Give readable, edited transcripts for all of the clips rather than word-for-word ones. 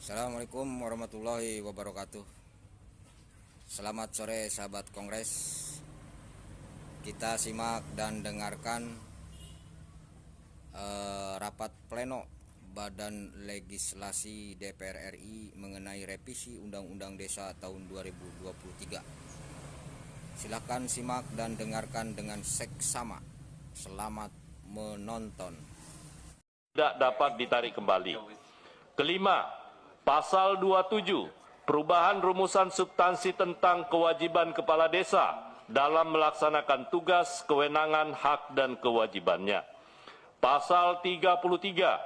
Assalamualaikum warahmatullahi wabarakatuh. Selamat sore sahabat Kongres. Kita simak dan dengarkan rapat pleno Badan Legislasi DPR RI mengenai revisi Undang-Undang Desa tahun 2023. Silakan simak dan dengarkan dengan seksama. Selamat menonton. Tidak dapat ditarik kembali. Kelima, Pasal 27, perubahan rumusan substansi tentang kewajiban kepala desa dalam melaksanakan tugas, kewenangan, hak, dan kewajibannya. Pasal 33,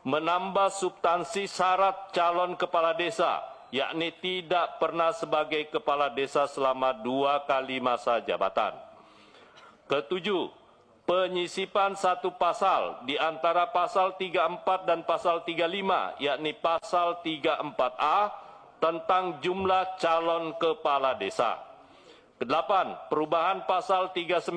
menambah substansi syarat calon kepala desa, yakni tidak pernah sebagai kepala desa selama 2 kali masa jabatan. Ketujuh, penyisipan satu pasal di antara pasal 34 dan pasal 35, yakni pasal 34A tentang jumlah calon kepala desa. Kedelapan, perubahan pasal 39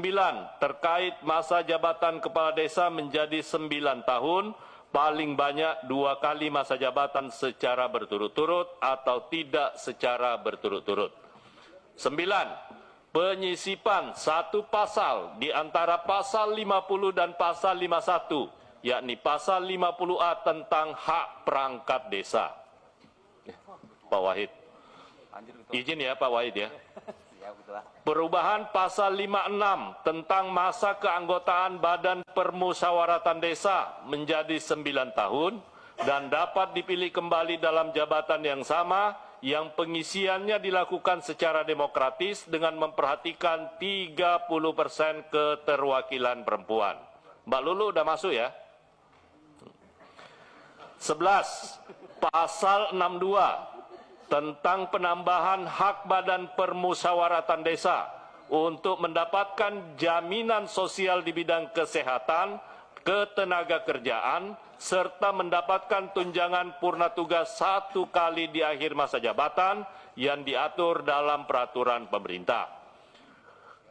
terkait masa jabatan kepala desa menjadi 9 tahun, paling banyak 2 kali masa jabatan secara berturut-turut atau tidak secara berturut-turut. 9. Penyisipan satu pasal di antara pasal 50 dan pasal 51, yakni pasal 50A tentang hak perangkat desa. Pak Wahid. Izin ya Pak Wahid ya. Perubahan pasal 56 tentang masa keanggotaan Badan Permusyawaratan Desa menjadi 9 tahun dan dapat dipilih kembali dalam jabatan yang sama yang pengisiannya dilakukan secara demokratis dengan memperhatikan 30% keterwakilan perempuan. Mbak Lulu udah masuk ya? 11. Pasal 62 tentang penambahan hak Badan Permusyawaratan Desa untuk mendapatkan jaminan sosial di bidang kesehatan, ketenagakerjaan, serta mendapatkan tunjangan purna tugas 1 kali di akhir masa jabatan yang diatur dalam peraturan pemerintah.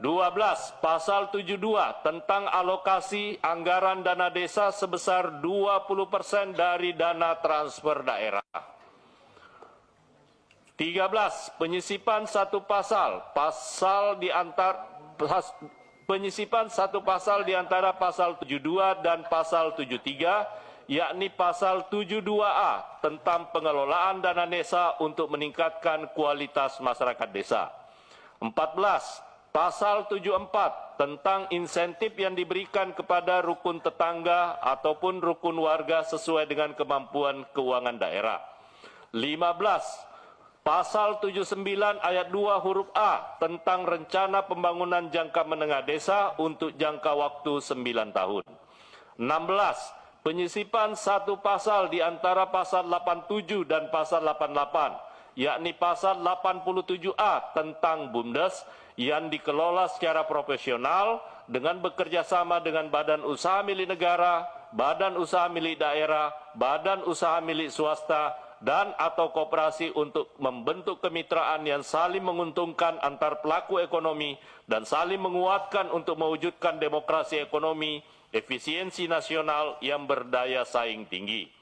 12. Pasal 72 tentang alokasi anggaran dana desa sebesar 20% dari dana transfer daerah. 13. Penyisipan satu pasal di antara pasal 72 dan pasal 73, yakni pasal 72A tentang pengelolaan dana desa untuk meningkatkan kualitas masyarakat desa. 14. Pasal 74 tentang insentif yang diberikan kepada rukun tetangga ataupun rukun warga sesuai dengan kemampuan keuangan daerah. 15. Pasal 79 ayat 2 huruf A tentang rencana pembangunan jangka menengah desa untuk jangka waktu 9 tahun. 16. Penyisipan satu pasal di antara pasal 87 dan pasal 88, yakni pasal 87A tentang BUMDes yang dikelola secara profesional dengan bekerja sama dengan badan usaha milik negara, badan usaha milik daerah, badan usaha milik swasta, dan atau koperasi untuk membentuk kemitraan yang saling menguntungkan antar pelaku ekonomi dan saling menguatkan untuk mewujudkan demokrasi ekonomi, efisiensi nasional yang berdaya saing tinggi.